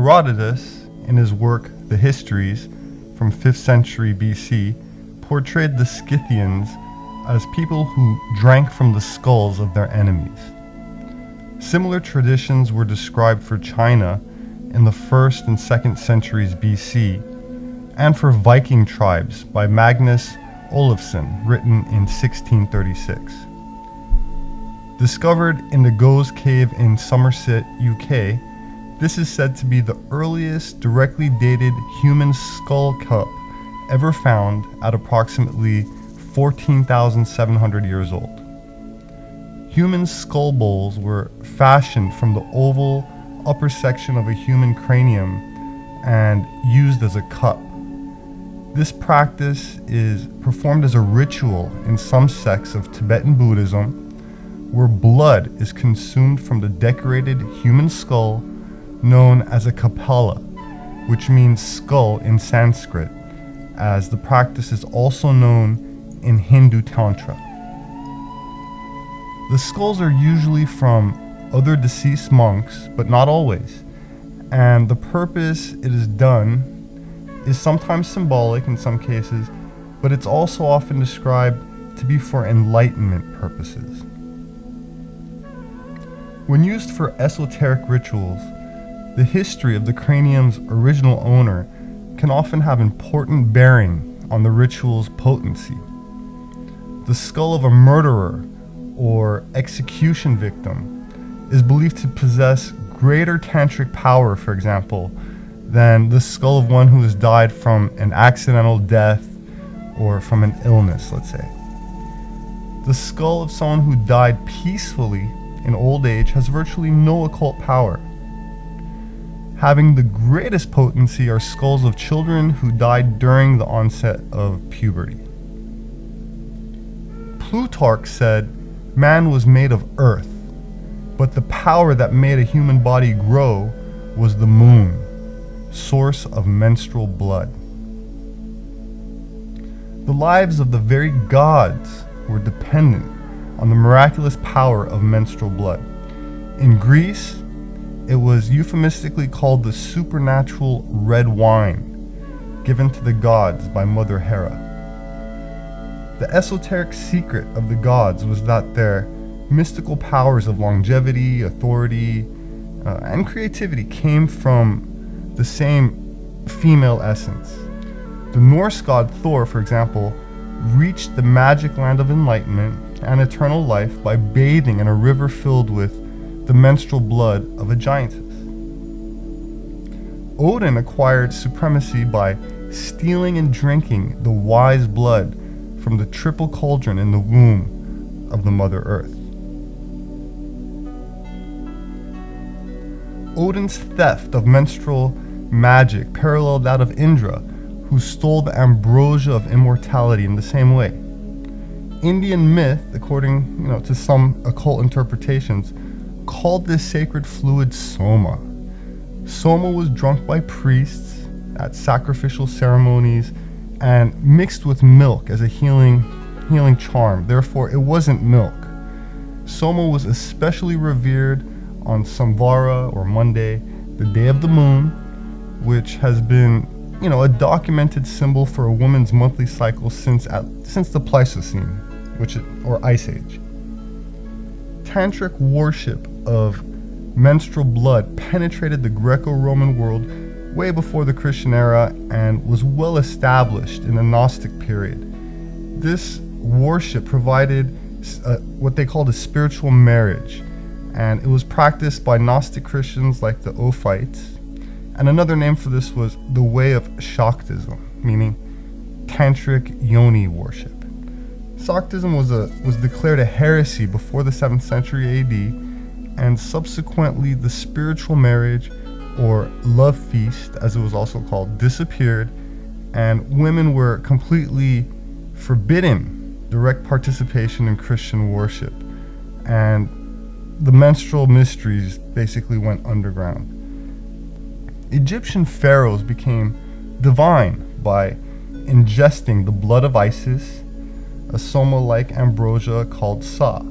Herodotus, in his work The Histories from 5th century BC, portrayed the Scythians as people who drank from the skulls of their enemies. Similar traditions were described for China in the 1st and 2nd centuries BC, and for Viking tribes by Magnus Olafsson, written in 1636. Discovered in the Goes Cave in Somerset, UK, this is said to be the earliest directly dated human skull cup ever found at approximately 14,700 years old. Human skull bowls were fashioned from the oval upper section of a human cranium and used as a cup. This practice is performed as a ritual in some sects of Tibetan Buddhism, where blood is consumed from the decorated human skull known as a kapala, which means skull in Sanskrit, as the practice is also known in Hindu Tantra. The skulls are usually from other deceased monks, but not always, and the purpose it is done is sometimes symbolic in some cases, but it's also often described to be for enlightenment purposes. When used for esoteric rituals, the history of the cranium's original owner can often have important bearing on the ritual's potency. The skull of a murderer or execution victim is believed to possess greater tantric power, for example, than the skull of one who has died from an accidental death or from an illness, let's say. The skull of someone who died peacefully in old age has virtually no occult power. Having the greatest potency are skulls of children who died during the onset of puberty. Plutarch said man was made of earth, but the power that made a human body grow was the moon, source of menstrual blood. The lives of the very gods were dependent on the miraculous power of menstrual blood. In Greece, it was euphemistically called the supernatural red wine, given to the gods by Mother Hera. The esoteric secret of the gods was that their mystical powers of longevity, authority, and creativity came from the same female essence. The Norse god Thor, for example, reached the magic land of enlightenment and eternal life by bathing in a river filled with the menstrual blood of a giantess. Odin acquired supremacy by stealing and drinking the wise blood from the triple cauldron in the womb of the Mother Earth. Odin's theft of menstrual magic paralleled that of Indra, who stole the ambrosia of immortality in the same way. Indian myth, according to some occult interpretations, called this sacred fluid soma. Soma was drunk by priests at sacrificial ceremonies and mixed with milk as a healing charm. Therefore, it wasn't milk. Soma was especially revered on Samvara or Monday, the day of the moon, which has been, a documented symbol for a woman's monthly cycle since the Pleistocene, or Ice Age. Tantric worship of menstrual blood penetrated the Greco-Roman world way before the Christian era and was well established in the Gnostic period. This worship provided what they called a spiritual marriage, and it was practiced by Gnostic Christians like the Ophites. And another name for this was the way of Shaktism, meaning tantric yoni worship. Shaktism was declared a heresy before the 7th century AD, and subsequently the spiritual marriage, or love feast as it was also called, disappeared, and women were completely forbidden direct participation in Christian worship, and the menstrual mysteries basically went underground. Egyptian pharaohs became divine by ingesting the blood of Isis, a soma-like ambrosia called Sa.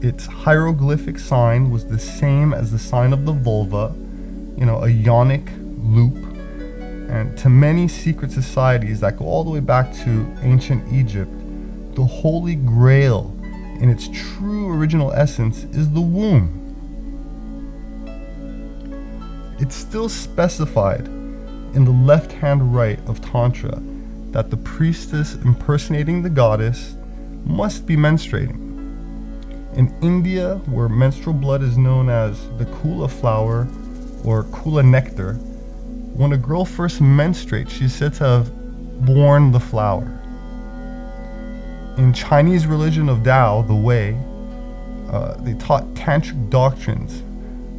Its hieroglyphic sign was the same as the sign of the vulva, a yonic loop, and to many secret societies that go all the way back to ancient Egypt, the Holy Grail in its true original essence is the womb. It's still specified in the left-hand rite of Tantra that the priestess impersonating the goddess must be menstruating. In India, where menstrual blood is known as the Kula flower or Kula nectar, when a girl first menstruates, she's said to have borne the flower. In Chinese religion of Tao, the Way, they taught tantric doctrines,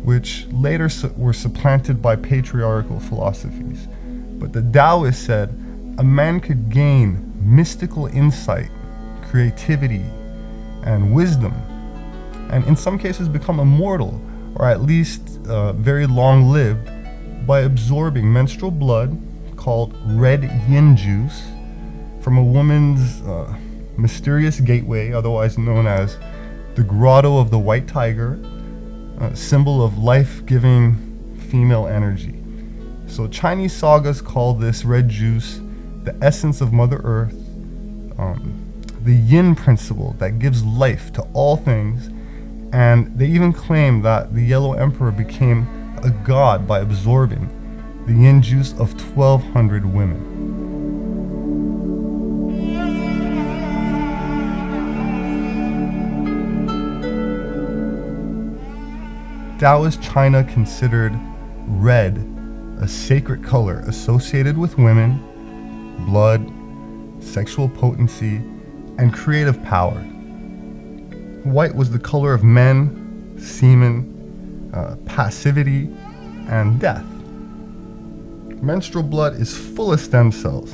which later were supplanted by patriarchal philosophies. But the Taoists said a man could gain mystical insight, creativity, and wisdom, and in some cases become immortal, or at least very long-lived, by absorbing menstrual blood, called red yin juice, from a woman's mysterious gateway, otherwise known as the Grotto of the White Tiger, a symbol of life-giving female energy. So Chinese sagas call this red juice the essence of Mother Earth, the yin principle that gives life to all things, and they even claim that the Yellow Emperor became a god by absorbing the yin juice of 1,200 women. Taoist China considered red a sacred color associated with women, blood, sexual potency, and creative power. White was the color of men, semen, passivity, and death. Menstrual blood is full of stem cells,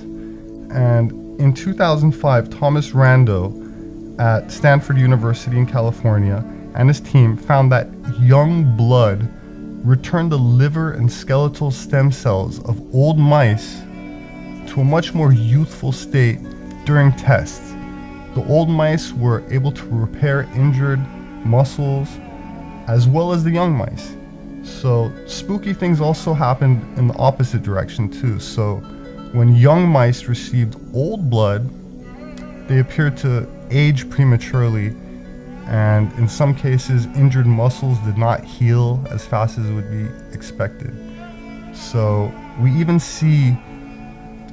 and in 2005, Thomas Rando at Stanford University in California and his team found that young blood returned the liver and skeletal stem cells of old mice to a much more youthful state during tests. The old mice were able to repair injured muscles as well as the young mice. So spooky things also happened in the opposite direction too. So when young mice received old blood, they appeared to age prematurely, and in some cases injured muscles did not heal as fast as would be expected. So we even see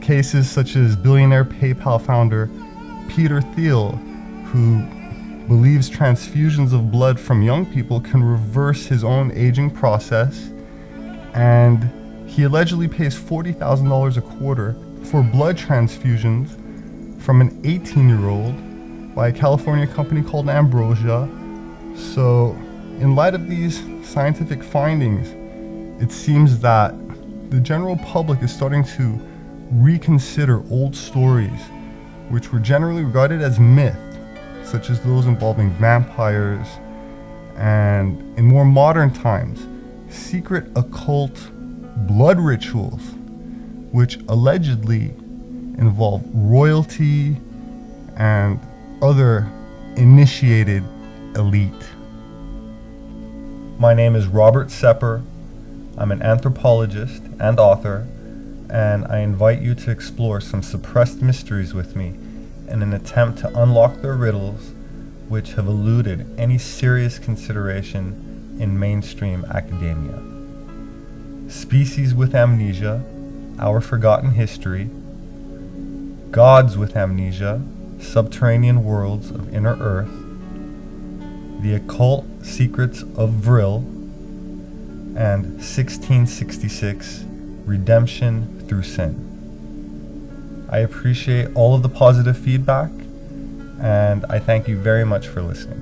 cases such as billionaire PayPal founder Peter Thiel, who believes transfusions of blood from young people can reverse his own aging process, and he allegedly pays $40,000 a quarter for blood transfusions from an 18-year-old by a California company called Ambrosia. So in light of these scientific findings, it seems that the general public is starting to reconsider old stories which were generally regarded as myth, such as those involving vampires, and in more modern times, secret occult blood rituals, which allegedly involve royalty and other initiated elite. My name is Robert Sepper. I'm an anthropologist and author, and I invite you to explore some suppressed mysteries with me in an attempt to unlock the riddles which have eluded any serious consideration in mainstream academia. Species with Amnesia, Our Forgotten History, Gods with Amnesia, Subterranean Worlds of Inner Earth, The Occult Secrets of Vril, and 1666, Redemption Through Sin. I appreciate all of the positive feedback, and I thank you very much for listening.